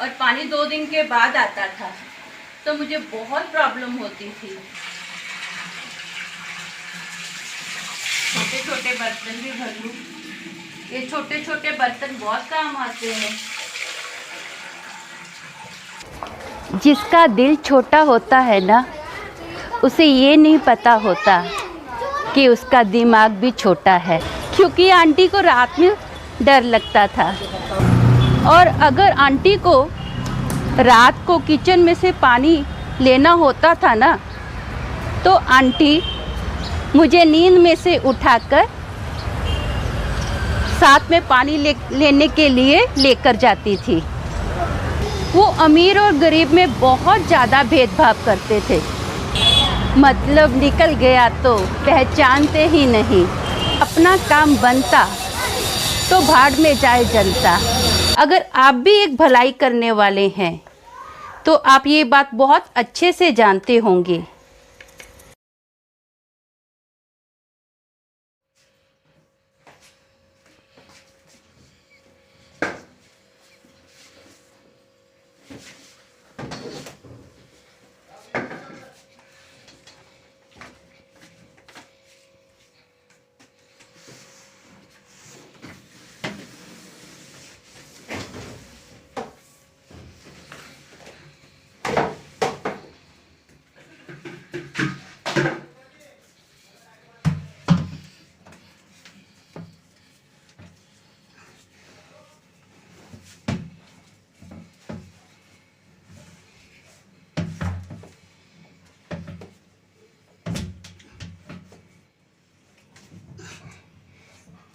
और पानी 2 दिन के बाद आता था, तो मुझे बहुत प्रॉब्लम होती थी। छोटे छोटे बर्तन भी भर लूं। ये छोटे छोटे बर्तन बहुत काम आते हैं। जिसका दिल छोटा होता है ना, उसे ये नहीं पता होता कि उसका दिमाग भी छोटा है। क्योंकि आंटी को रात में डर लगता था, और अगर आंटी को रात को किचन में से पानी लेना होता था ना, तो आंटी मुझे नींद में से उठाकर साथ में पानी लेने के लिए लेकर जाती थी। वो अमीर और गरीब में बहुत ज़्यादा भेदभाव करते थे। मतलब निकल गया तो पहचानते ही नहीं। अपना काम बनता तो भाड़ में जाए जनता। अगर आप भी एक भलाई करने वाले हैं तो आप ये बात बहुत अच्छे से जानते होंगे।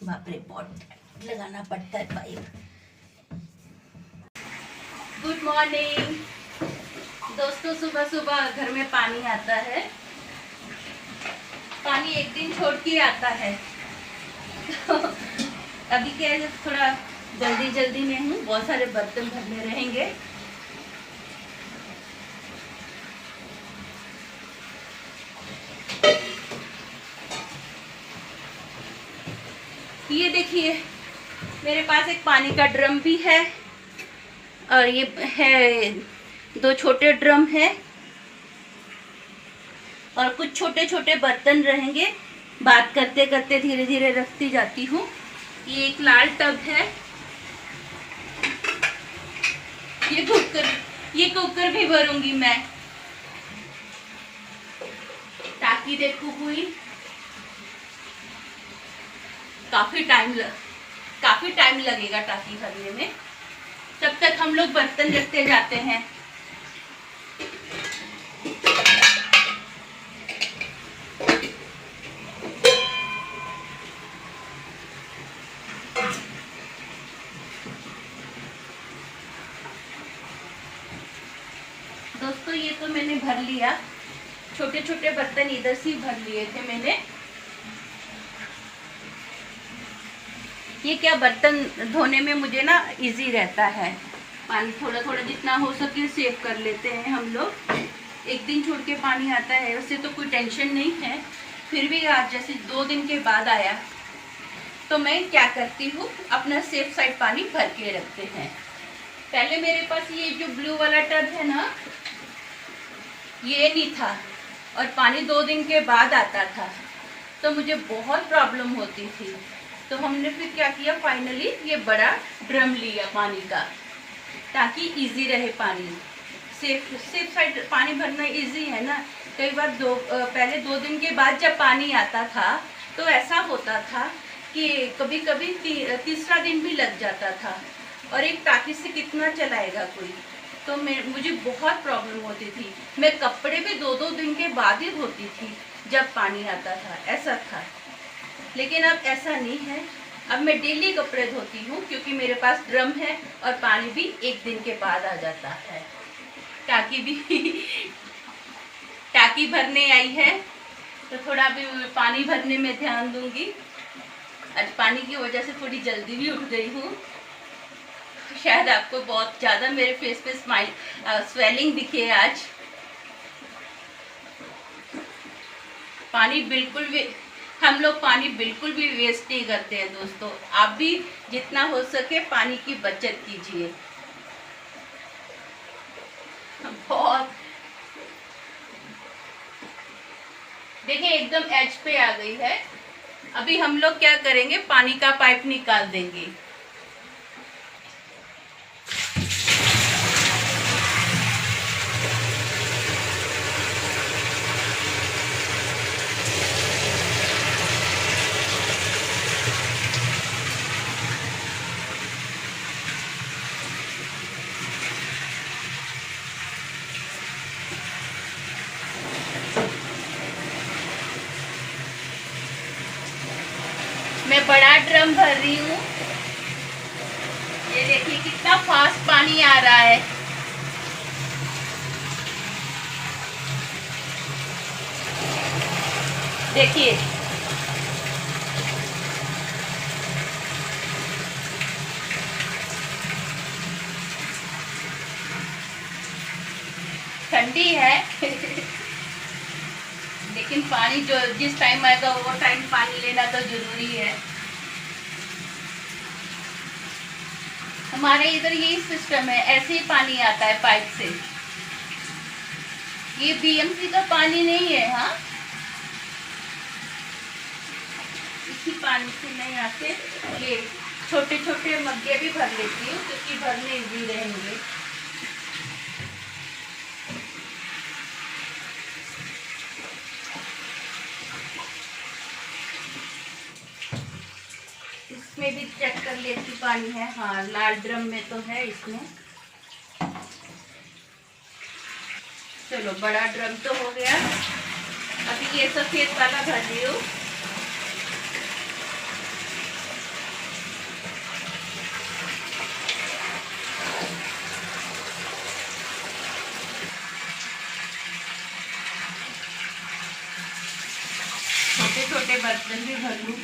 बाप रे, बहुत लगाना पड़ता है पाइप। गुड मॉर्निंग दोस्तों। सुबह सुबह घर में पानी आता है। पानी एक दिन छोड़ के आता है। तो अभी क्या है, थोड़ा जल्दी में हूँ, बहुत सारे बर्तन भरने रहेंगे। ये देखिए, मेरे पास एक पानी का ड्रम भी है, और ये है 2 छोटे ड्रम है, और कुछ छोटे छोटे बर्तन रहेंगे। बात करते करते धीरे धीरे रखती जाती हूँ। ये एक लाल टब है। ये कुकर भी भरूंगी मैं, ताकि देखो हुई काफी टाइम लगेगा टाकी भरने में। तब तक हम लोग बर्तन रखते जाते हैं। दोस्तों, ये तो मैंने भर लिया। छोटे छोटे बर्तन इधर से भर लिए थे मैंने। ये क्या, बर्तन धोने में मुझे ना इजी रहता है। पानी थोड़ा थोड़ा जितना हो सके सेव कर लेते हैं हम लोग। एक दिन छोड़ के पानी आता है, उससे तो कोई टेंशन नहीं है। फिर भी आज जैसे 2 दिन के बाद आया, तो मैं क्या करती हूँ, अपना सेफ साइड पानी भर के रखते हैं। पहले मेरे पास ये जो ब्लू वाला टब है ना, ये नहीं था, और पानी 2 दिन के बाद आता था, तो मुझे बहुत प्रॉब्लम होती थी। तो हमने फिर क्या किया, फाइनली ये बड़ा ड्रम लिया पानी का, ताकि इजी रहे पानी। सेफ साइड पानी भरना इजी है ना। कई बार पहले 2 दिन के बाद जब पानी आता था, तो ऐसा होता था कि कभी कभी तीसरा दिन भी लग जाता था, और एक टाकी से कितना चलाएगा कोई। तो मुझे बहुत प्रॉब्लम होती थी। मैं कपड़े भी 2-2 दिन के बाद ही धोती थी जब पानी आता था, ऐसा था। लेकिन अब ऐसा नहीं है। अब मैं डेली कपड़े धोती हूँ, क्योंकि मेरे पास ड्रम है, और पानी भी 1 दिन के बाद आ जाता है। टाकी भरने आई है, तो थोड़ा भी पानी भरने में ध्यान दूंगी। आज पानी की वजह से थोड़ी जल्दी भी उठ गई हूँ। शायद आपको बहुत ज़्यादा मेरे फेस पे स्वेलिंग दिखे आज। हम लोग पानी बिल्कुल भी वेस्ट नहीं करते हैं दोस्तों। आप भी जितना हो सके पानी की बचत कीजिए। बहुत। देखिए एकदम एज पे आ गई है। अभी हम लोग क्या करेंगे, पानी का पाइप निकाल देंगे। मैं बड़ा ड्रम भर रही हूँ। ये देखिए कितना फास्ट पानी आ रहा है। देखिए ठंडी है लेकिन पानी जो जिस टाइम आएगा वो टाइम पानी लेना तो जरूरी है। हमारे इधर यही सिस्टम है, ऐसे ही पानी आता है पाइप से। ये बीएमसी का पानी नहीं है। हाँ, इसी पानी से नहीं आते। ये छोटे छोटे मग्गे भी भर लेती हूँ क्योंकि भरने इजी रहेंगे। इसमें भी चेक कर लेती पानी है। हाँ, लाल ड्रम में तो है इसमें। चलो बड़ा ड्रम तो हो गया। अभी ये सफेद वाला भर रही हूँ। छोटे छोटे बर्तन भी भर लूँ।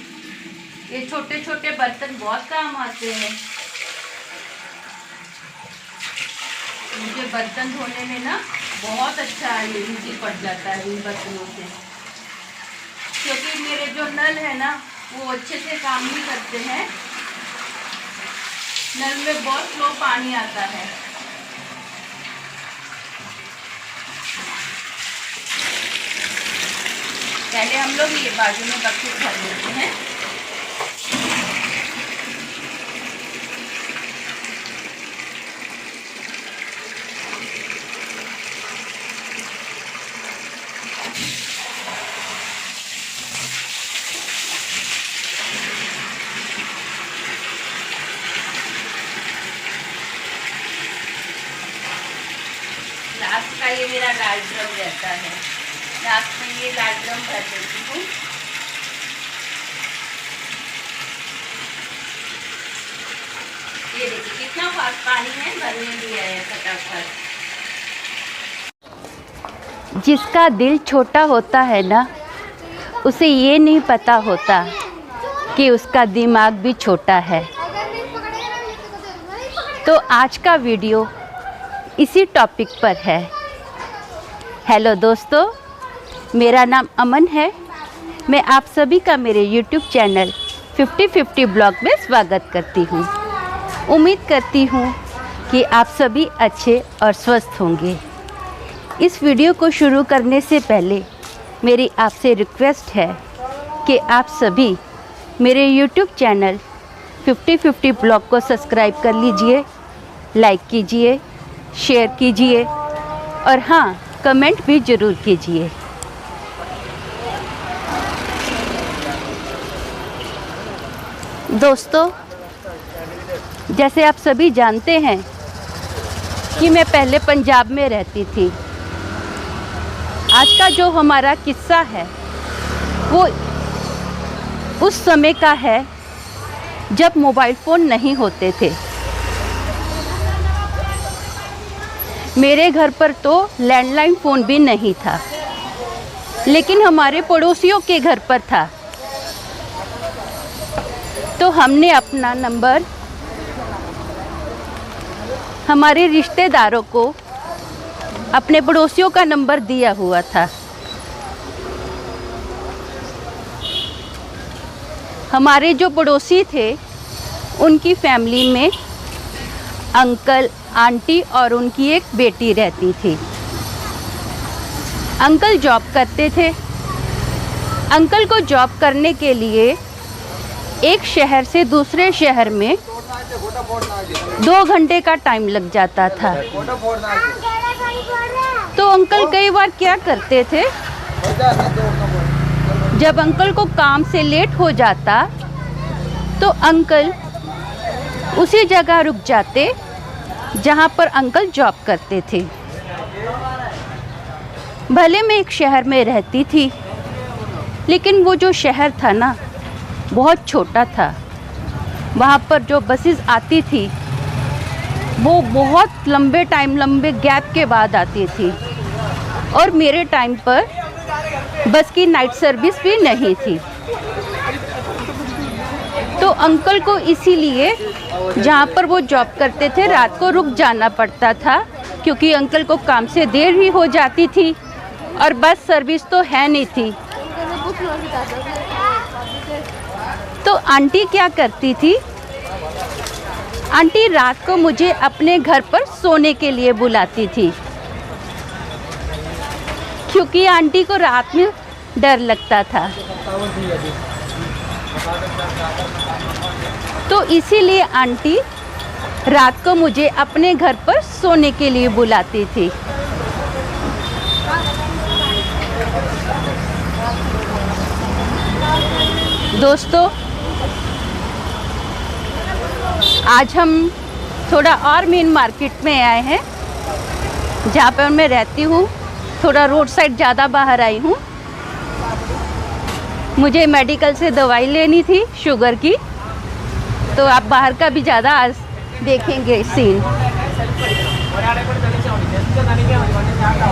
ये छोटे छोटे बर्तन बहुत काम आते हैं। मुझे बर्तन धोने में ना बहुत अच्छा इजी पड़ जाता है इन बर्तनों से, क्योंकि मेरे जो नल है ना वो अच्छे से काम नहीं करते हैं। नल में बहुत स्लो पानी आता है। पहले हम लोग ये बाजू में बकेट भर लेते हैं। लास्ट का ये मेरा लाल ड्रम रहता है। लास्ट में ये लाल ड्रम भर देती हूँ। ये देखिए कितना फास्ट पानी है, भरने भी है फटाफट। जिसका दिल छोटा होता है ना, उसे ये नहीं पता होता कि उसका दिमाग भी छोटा है। तो आज का वीडियो इसी टॉपिक पर है। हेलो दोस्तों, मेरा नाम अमन है। मैं आप सभी का मेरे YouTube चैनल 50-50 ब्लॉग में स्वागत करती हूँ। उम्मीद करती हूँ कि आप सभी अच्छे और स्वस्थ होंगे। इस वीडियो को शुरू करने से पहले मेरी आपसे रिक्वेस्ट है कि आप सभी मेरे YouTube चैनल 50-50 ब्लॉग को सब्सक्राइब कर लीजिए, लाइक कीजिए, शेयर कीजिए और हाँ, कमेंट भी ज़रूर कीजिए। दोस्तों, जैसे आप सभी जानते हैं कि मैं पहले पंजाब में रहती थी। आज का जो हमारा किस्सा है वो उस समय का है जब मोबाइल फ़ोन नहीं होते थे। मेरे घर पर तो लैंडलाइन फ़ोन भी नहीं था, लेकिन हमारे पड़ोसियों के घर पर था। तो हमने अपना नंबर हमारे रिश्तेदारों को, अपने पड़ोसियों का नंबर दिया हुआ था। हमारे जो पड़ोसी थे उनकी फैमिली में अंकल, आंटी और उनकी एक बेटी रहती थी। अंकल जॉब करते थे। अंकल को जॉब करने के लिए एक शहर से दूसरे शहर में 2 घंटे का टाइम लग जाता था। तो अंकल कई बार क्या करते थे, जब अंकल को काम से लेट हो जाता तो अंकल उसी जगह रुक जाते जहाँ पर अंकल जॉब करते थे। भले मैं एक शहर में रहती थी, लेकिन वो जो शहर था ना, बहुत छोटा था। वहाँ पर जो बसेस आती थी वो बहुत लंबे गैप के बाद आती थी, और मेरे टाइम पर बस की नाइट सर्विस भी नहीं थी। तो अंकल को इसीलिए जहाँ पर वो जॉब करते थे रात को रुक जाना पड़ता था, क्योंकि अंकल को काम से देर ही हो जाती थी और बस सर्विस तो है नहीं थी। तो आंटी क्या करती थी, आंटी रात को मुझे अपने घर पर सोने के लिए बुलाती थी, क्योंकि आंटी को रात में डर लगता था। तो इसीलिए आंटी रात को मुझे अपने घर पर सोने के लिए बुलाती थी। दोस्तों, आज हम थोड़ा और मेन मार्केट में आए हैं, जहाँ पर मैं रहती हूँ। थोड़ा रोड साइड ज़्यादा बाहर आई हूँ। मुझे मेडिकल से दवाई लेनी थी शुगर की, तो आप बाहर का भी ज़्यादा आज देखेंगे सीन।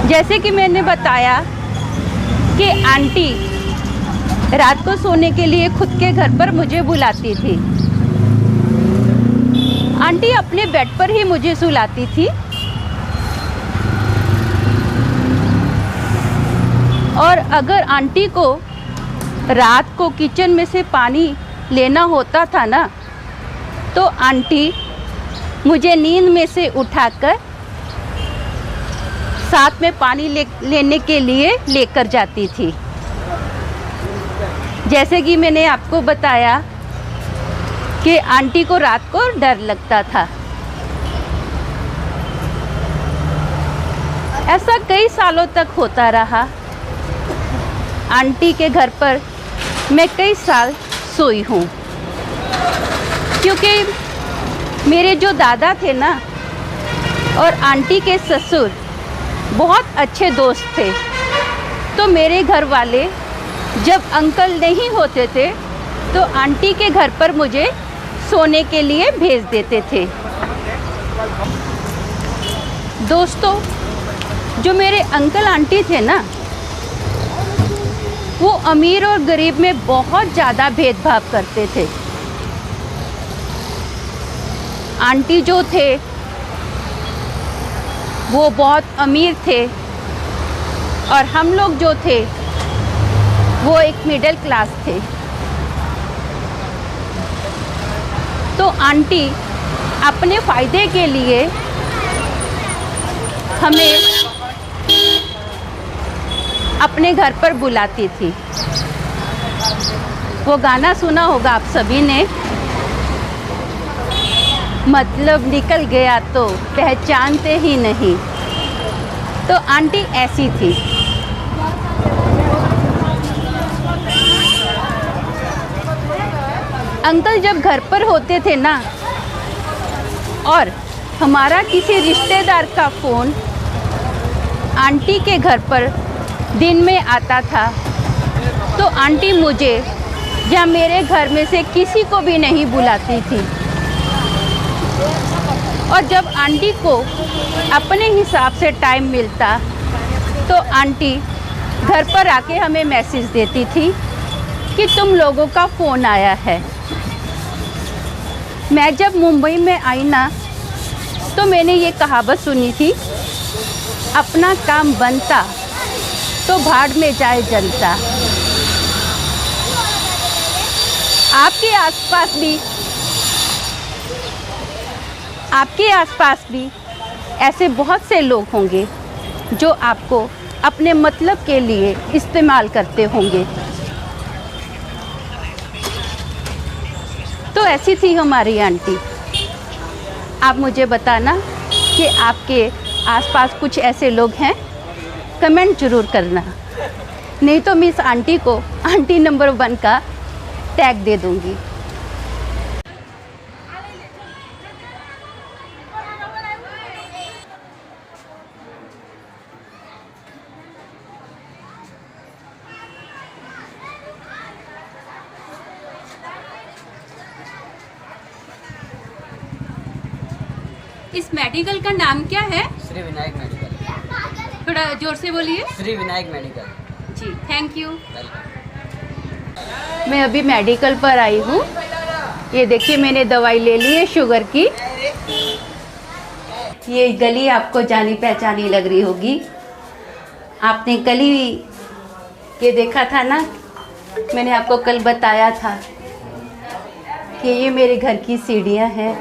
जैसे कि मैंने बताया कि आंटी रात को सोने के लिए खुद के घर पर मुझे बुलाती थी। आंटी अपने बेड पर ही मुझे सुलाती थी, और अगर आंटी को रात को किचन में से पानी लेना होता था ना, तो आंटी मुझे नींद में से उठाकर साथ में पानी लेने के लिए लेकर जाती थी। जैसे कि मैंने आपको बताया कि आंटी को रात को डर लगता था। ऐसा कई सालों तक होता रहा। आंटी के घर पर मैं कई साल सोई हूँ, क्योंकि मेरे जो दादा थे ना, और आंटी के ससुर बहुत अच्छे दोस्त थे। तो मेरे घर वाले जब अंकल नहीं होते थे तो आंटी के घर पर मुझे सोने के लिए भेज देते थे। दोस्तों, जो मेरे अंकल आंटी थे ना, वो अमीर और गरीब में बहुत ज़्यादा भेदभाव करते थे। आंटी जो थे वो बहुत अमीर थे, और हम लोग जो थे वो एक मिडिल क्लास थे। तो आंटी अपने फ़ायदे के लिए हमें अपने घर पर बुलाती थी। वो गाना सुना होगा आप सभी ने, मतलब निकल गया तो पहचानते ही नहीं। तो आंटी ऐसी थी। अंकल जब घर पर होते थे ना, और हमारा किसी रिश्तेदार का फ़ोन आंटी के घर पर दिन में आता था, तो आंटी मुझे या मेरे घर में से किसी को भी नहीं बुलाती थी। और जब आंटी को अपने हिसाब से टाइम मिलता तो आंटी घर पर आके हमें मैसेज देती थी कि तुम लोगों का फ़ोन आया है। मैं जब मुंबई में आई ना, तो मैंने ये कहावत सुनी थी, अपना काम बनता तो भाड़ में जाए जनता। आपके आसपास भी आपके आसपास भी ऐसे बहुत से लोग होंगे जो आपको अपने मतलब के लिए इस्तेमाल करते होंगे। तो ऐसी थी हमारी आंटी। आप मुझे बताना कि आपके आसपास कुछ ऐसे लोग हैं, कमेंट ज़रूर करना। नहीं तो मैं इस आंटी को आंटी नंबर 1 का टैग दे दूंगी। इस मेडिकल का नाम क्या है? श्री विनायक मेडिकल। थोड़ा जोर से बोलिए। श्री विनायक मेडिकल। जी, थैंक यू। मैं अभी मेडिकल पर आई हूँ। ये देखिए मैंने दवाई ले ली है शुगर की। ये गली आपको जानी पहचानी लग रही होगी। आपने कल ही ये देखा था ना, मैंने आपको कल बताया था कि ये मेरे घर की सीढ़ियाँ हैं।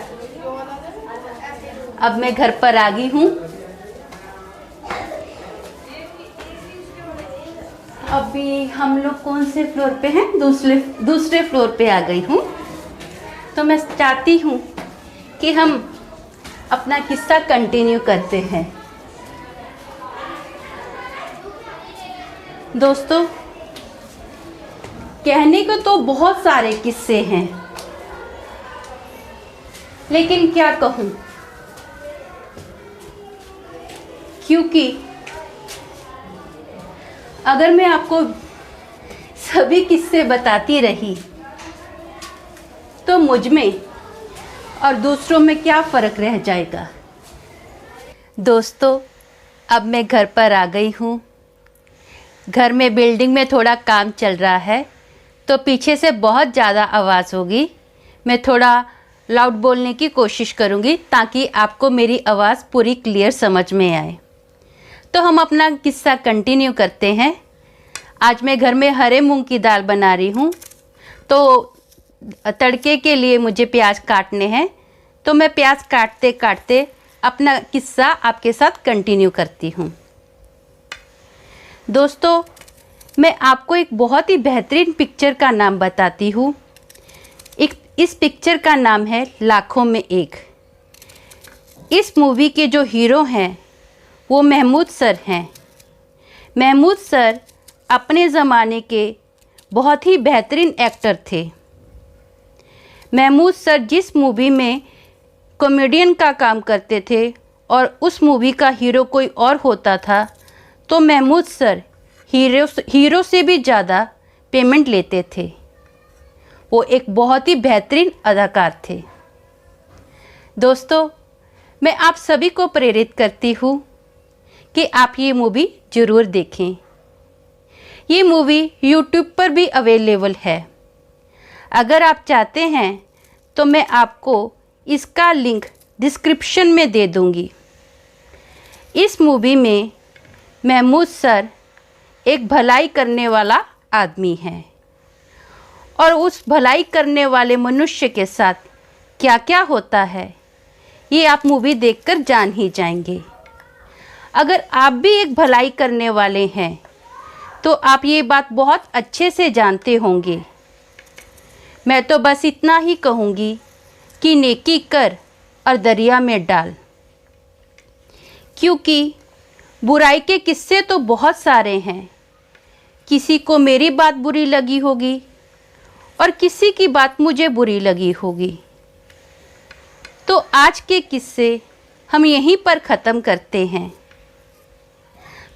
अब मैं घर पर आ गई हूँ। अभी हम लोग कौन से फ्लोर पे हैं? दूसरे फ्लोर पे आ गई हूँ। तो मैं चाहती हूँ कि हम अपना किस्सा कंटिन्यू करते हैं। दोस्तों, कहने को तो बहुत सारे किस्से हैं, लेकिन क्या कहूँ, क्योंकि अगर मैं आपको सभी किस्से बताती रही तो मुझ में और दूसरों में क्या फ़र्क रह जाएगा। दोस्तों, अब मैं घर पर आ गई हूँ। घर में बिल्डिंग में थोड़ा काम चल रहा है, तो पीछे से बहुत ज़्यादा आवाज़ होगी। मैं थोड़ा लाउड बोलने की कोशिश करूँगी ताकि आपको मेरी आवाज़ पूरी क्लियर समझ में आए। तो हम अपना किस्सा कंटिन्यू करते हैं। आज मैं घर में हरे मूंग की दाल बना रही हूँ, तो तड़के के लिए मुझे प्याज काटने हैं। तो मैं प्याज काटते काटते अपना किस्सा आपके साथ कंटिन्यू करती हूँ। दोस्तों, मैं आपको एक बहुत ही बेहतरीन पिक्चर का नाम बताती हूँ। इस पिक्चर का नाम है लाखों में एक। इस मूवी के जो हीरो हैं वो महमूद सर हैं। महमूद सर अपने ज़माने के बहुत ही बेहतरीन एक्टर थे। महमूद सर जिस मूवी में कॉमेडियन का काम करते थे और उस मूवी का हीरो कोई और होता था, तो महमूद सर हीरो से भी ज़्यादा पेमेंट लेते थे। वो एक बहुत ही बेहतरीन अदाकार थे। दोस्तों, मैं आप सभी को प्रेरित करती हूँ कि आप ये मूवी ज़रूर देखें। ये मूवी YouTube पर भी अवेलेबल है। अगर आप चाहते हैं तो मैं आपको इसका लिंक डिस्क्रिप्शन में दे दूँगी। इस मूवी में महमूद सर एक भलाई करने वाला आदमी है और उस भलाई करने वाले मनुष्य के साथ क्या क्या होता है ये आप मूवी देखकर जान ही जाएंगे। अगर आप भी एक भलाई करने वाले हैं तो आप ये बात बहुत अच्छे से जानते होंगे। मैं तो बस इतना ही कहूँगी कि नेकी कर और दरिया में डाल, क्योंकि बुराई के किस्से तो बहुत सारे हैं। किसी को मेरी बात बुरी लगी होगी और किसी की बात मुझे बुरी लगी होगी। तो आज के किस्से हम यहीं पर ख़त्म करते हैं।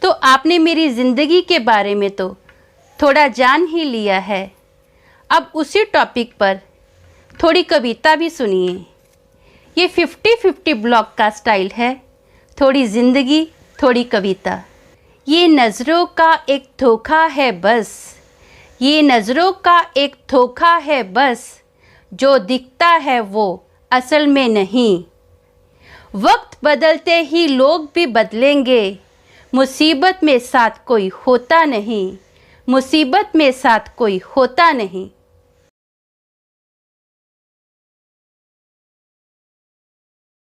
तो आपने मेरी ज़िंदगी के बारे में तो थोड़ा जान ही लिया है। अब उसी टॉपिक पर थोड़ी कविता भी सुनिए। ये 50-50 ब्लॉक का स्टाइल है, थोड़ी ज़िंदगी थोड़ी कविता। ये नज़रों का एक धोखा है बस, ये नज़रों का एक धोखा है बस, जो दिखता है वो असल में नहीं। वक्त बदलते ही लोग भी बदलेंगे, मुसीबत में साथ कोई होता नहीं, मुसीबत में साथ कोई होता नहीं।